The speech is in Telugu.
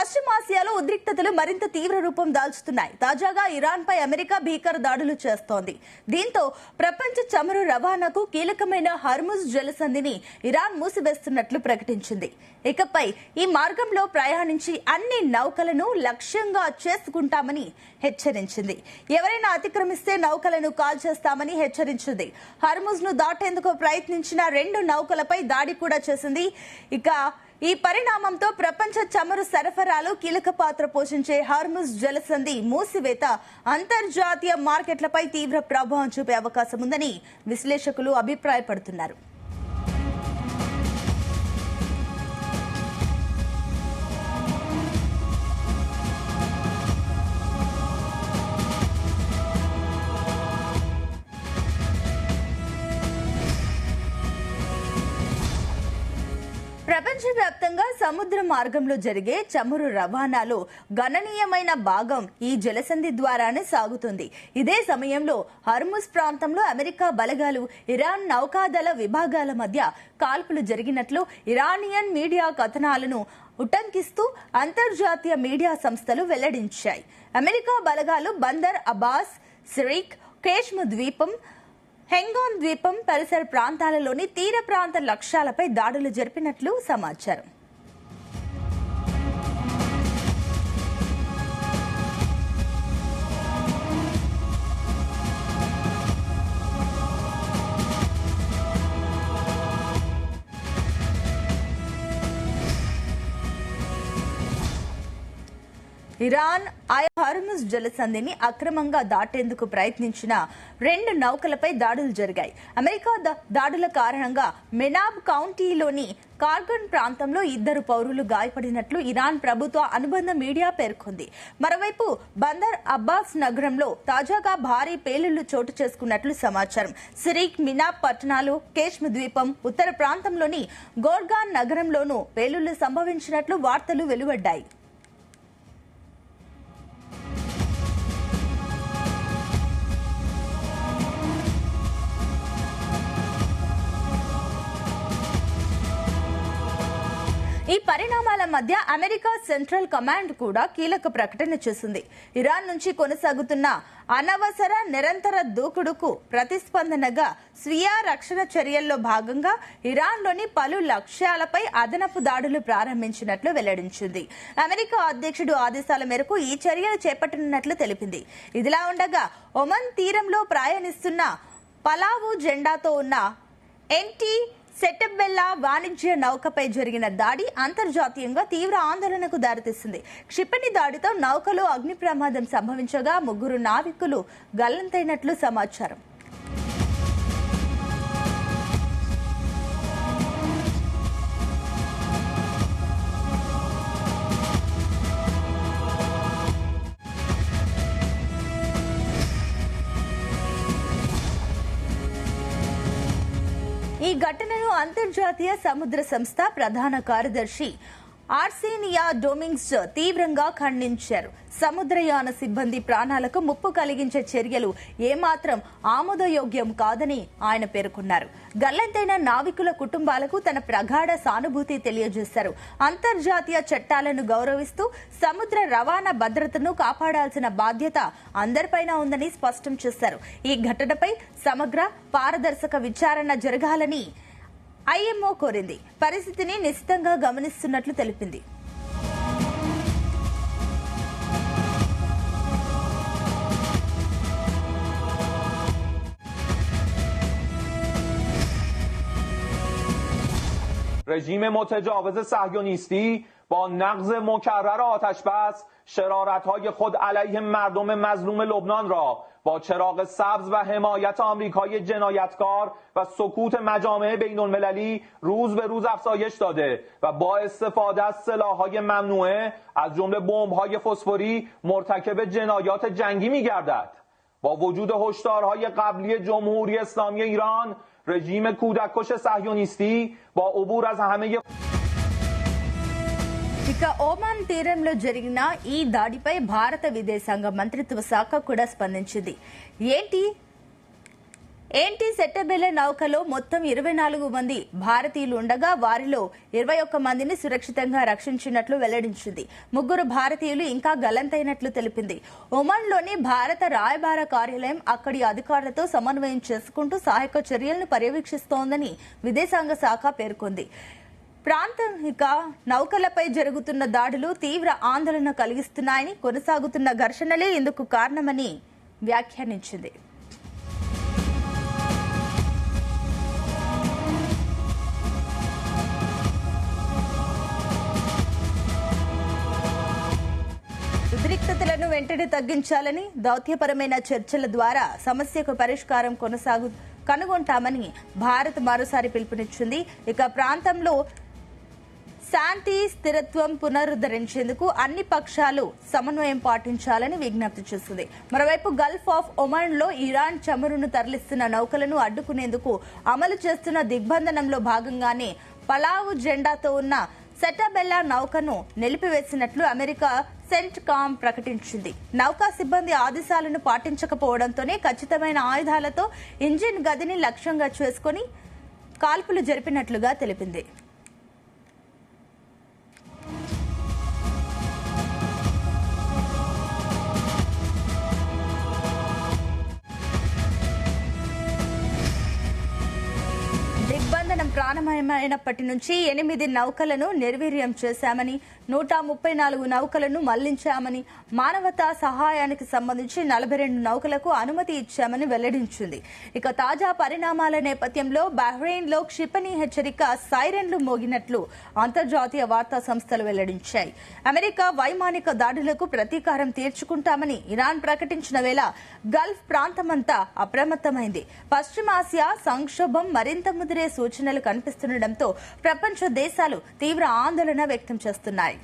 పశ్చిమాసియాలో ఉద్రిక్తతలు మరింత తీవ్ర రూపం దాల్చుతున్నాయి. తాజాగా ఇరాన్ పై అమెరికా భీకర దాడులు చేస్తోంది. దీంతో ప్రపంచ చమురు రవాణాకు కీలకమైన హర్ముజ్ జలసంధిని ఇరాన్ మూసివేస్తున్నట్లు ప్రకటించింది. ఇకపై ఈ మార్గంలో ప్రయాణించి అన్ని నౌకలను లక్ష్యంగా చేసుకుంటామని హెచ్చరించింది. ఎవరైనా అతిక్రమిస్తే నౌకలను కాల్చేస్తామని హెచ్చరించింది. హర్ముజ్ ను దాటేందుకు ప్రయత్నించిన 2 నౌకలపై దాడి కూడా చేసింది. ఇక ఈ పరిణామంతో ప్రపంచ చమురు సరఫరాలో కీలక పాత్ర పోషించే హార్ముజ్ జలసంధి మూసివేత అంతర్జాతీయ మార్కెట్లపై తీవ్ర ప్రభావం చూపే అవకాశం ఉందని విశ్లేషకులు అభిప్రాయపడుతున్నారు. ప్రపంచవ్యాప్తంగా సముద్ర మార్గంలో జరిగే చమురు రవాణాలో గణనీయమైన భాగం ఈ జలసంధి ద్వారానే సాగుతుంది. ఇదే సమయంలో హర్ముజ్ ప్రాంతంలో అమెరికా బలగాలు ఇరాన్ నౌకాదళ విభాగాల మధ్య కాల్పులు జరిగినట్లు ఇరానియన్ మీడియా కథనాలను ఉటంకిస్తూ అంతర్జాతీయ మీడియా సంస్థలు వెల్లడించాయి. అమెరికా బలగాలు బందర్ అబ్బాస్, సిరిక్, కేష్మ్ ద్వీపం, హెంగాన్ ద్వీపం పరిసర ప్రాంతాలలోని తీర ప్రాంత లక్ష్యాలపై దాడులు జరిపినట్లు సమాచారం. ఇరాన్ హర్ముజ్ జలసంధిని అక్రమంగా దాటేందుకు ప్రయత్నించిన 2 నౌకలపై దాడులు జరిగాయి. అమెరికా దాడుల కారణంగా మెనాబ్ కౌంటీలోని కార్గన్ ప్రాంతంలో 2 పౌరులు గాయపడినట్లు ఇరాన్ ప్రభుత్వ అనుబంధ మీడియా పేర్కొంది. మరోవైపు బందర్ అబ్బాస్ నగరంలో తాజాగా భారీ పేలుళ్లు చోటు చేసుకున్నట్లు సమాచారం. సిరిక్, మినాబ్ పట్టణాలు, కేష్మ్ ద్వీపం, ఉత్తర ప్రాంతంలోని గోర్గాన్ నగరంలోనూ పేలుళ్లు సంభవించినట్లు వార్తలు వెలువడ్డాయి. ఈ పరిణామాల మధ్య అమెరికా సెంట్రల్ కమాండ్ కూడా కీలక ప్రకటన చేసింది. ఇరాన్ నుంచి కొనసాగుతున్న అనవసర నిరంతర దూకుడుకు ప్రతిస్పందనగా స్వీయ రక్షణ చర్యల్లో భాగంగా ఇరాన్లోని పలు లక్ష్యాలపై అదనపు దాడులు ప్రారంభించినట్లు వెల్లడించింది. అమెరికా అధ్యక్షుడు ఆదేశాల మేరకు ఈ చర్యలు చేపట్టనున్నట్లు తెలిపింది. ఇదిలా ఉండగా ఒమన్ తీరంలో ప్రయాణిస్తున్న పలావు జెండాతో ఉన్న ఎన్టీ సెటబెల్లా వాణిజ్య నౌకపై జరిగిన దాడి అంతర్జాతీయంగా తీవ్ర ఆందోళనకు దారితీసింది. క్షిపణి దాడితో నౌకలో అగ్ని ప్రమాదం సంభవించగా 3 నావికులు గల్లంతైనట్లు సమాచారం. ఈ ఘటనను అంతర్జాతీయ సముద్ర సంస్థ ప్రధాన కార్యదర్శి ఆర్సేనియా డొమింగ్స్ తీవ్రంగా ఖండించారు. సముద్రయాన సిబ్బంది ప్రాణాలకు ముప్పు కలిగించే చర్యలు ఏమాత్రం ఆమోదయోగ్యం కాదని ఆయన పేర్కొన్నారు. గల్లంతైన నావికుల కుటుంబాలకు తన ప్రగాఢ సానుభూతి తెలియజేశారు. అంతర్జాతీయ చట్టాలను గౌరవిస్తూ సముద్ర రవాణా భద్రతను కాపాడాల్సిన బాధ్యత అందరిపైన ఉందని స్పష్టం చేశారు. ఈ ఘటనపై సమగ్ర, పారదర్శక విచారణ జరగాలని ఐఎంఓ కోరింది. పరిస్థితిని నిశితంగా గమనిస్తున్నట్లు తెలిపింది. رژیم متجاوز صهیونیستی با نقض مکرر آتش بس شرارت‌های خود علیه مردم مظلوم لبنان را با چراغ سبز و حمایت آمریکای جنایتکار و سکوت مجامع بین‌المللی روز به روز افزایش داده و با استفاده از سلاح‌های ممنوعه از جمله بمب‌های فسفوری مرتکب جنایات جنگی می‌گردد. با وجود هشدارهای قبلی جمهوری اسلامی ایران، رژیم کودککش صهیونیستی با عبور از همه ఇక ఓమాన్ తీరంలో జరిగిన ఈ దాడిపై భారత విదేశాంగ మంత్రిత్వ శాఖ కూడా స్పందించింది. ఏంటి ఏంటి సెట్టబెల్లె నౌకలో మొత్తం 24 మంది భారతీయులు ఉండగా వారిలో 21 మందిని సురక్షితంగా రక్షించినట్లు వెల్లడించింది. 3 భారతీయులు ఇంకా గల్లంతైనట్లు తెలిపింది. ఒమన్లోని భారత రాయబార కార్యాలయం అక్కడి అధికారులతో సమన్వయం చేసుకుంటూ సహాయక చర్యలను పర్యవేక్షిస్తోందని విదేశాంగ శాఖ పేర్కొంది. ప్రాంతీయ నౌకలపై జరుగుతున్న దాడులు తీవ్ర ఆందోళన కలిగిస్తున్నాయని, కొనసాగుతున్న ఘర్షణలే ఇందుకు కారణమని వ్యాఖ్యానించింది. ఉద్రిక్తతలను వెంటనే తగ్గించాలని, దౌత్యపరమైన చర్చల ద్వారా సమస్యకు పరిష్కారం కనుగొంటామని భారత్ మరోసారి పిలుపునిచ్చింది. ఇక ప్రాంతంలో శాంతి స్థిరత్వం పునరుద్ధరించేందుకు అన్ని పక్షాలు సమన్వయం పాటించాలని విజ్ఞప్తి చేసింది. మరోవైపు గల్ఫ్ ఆఫ్ ఒమన్ లో ఇరాన్ చమురును తరలిస్తున్న నౌకలను అడ్డుకునేందుకు అమలు చేస్తున్న దిగ్బంధనంలో భాగంగానే పలావు జెండాతో ఉన్న సెట్టబెల్లా నౌకను నిలిపివేసినట్లు అమెరికా సెంట్కామ్ ప్రకటించింది. నౌకా సిబ్బంది ఆదేశాలను పాటించకపోవడంతోనే ఖచ్చితమైన ఆయుధాలతో ఇంజిన్ గదిని లక్ష్యంగా చేసుకుని కాల్పులు జరిపినట్లుగా తెలిపింది. దిగ్బంధనం ప్రారంభమైనప్పటి నుంచి 8 నౌకలను నిర్వీర్యం చేశామని, 134 నౌకలను మళ్లించామని, మానవతా సహాయానికి సంబంధించి 42 నౌకలకు అనుమతి ఇచ్చామని వెల్లడించింది. ఇక తాజా పరిణామాల నేపథ్యంలో బహ్రెయిన్ లో క్షిపణి హెచ్చరిక సైరన్లు మోగినట్లు అంతర్జాతీయ వార్తా సంస్థలు వెల్లడించాయి. అమెరికా వైమానిక దాడులకు ప్రతీకారం తీర్చుకుంటామని ఇరాన్ ప్రకటించిన వేళ గల్ఫ్ ప్రాంతమంతా అప్రమత్తమైంది. పశ్చిమాసియా సంక్షోభం మరింత ముదిరే సూచనలు కనిపిస్తుండటంతో ప్రపంచ దేశాలు తీవ్ర ఆందోళన వ్యక్తం చేస్తున్నాయి.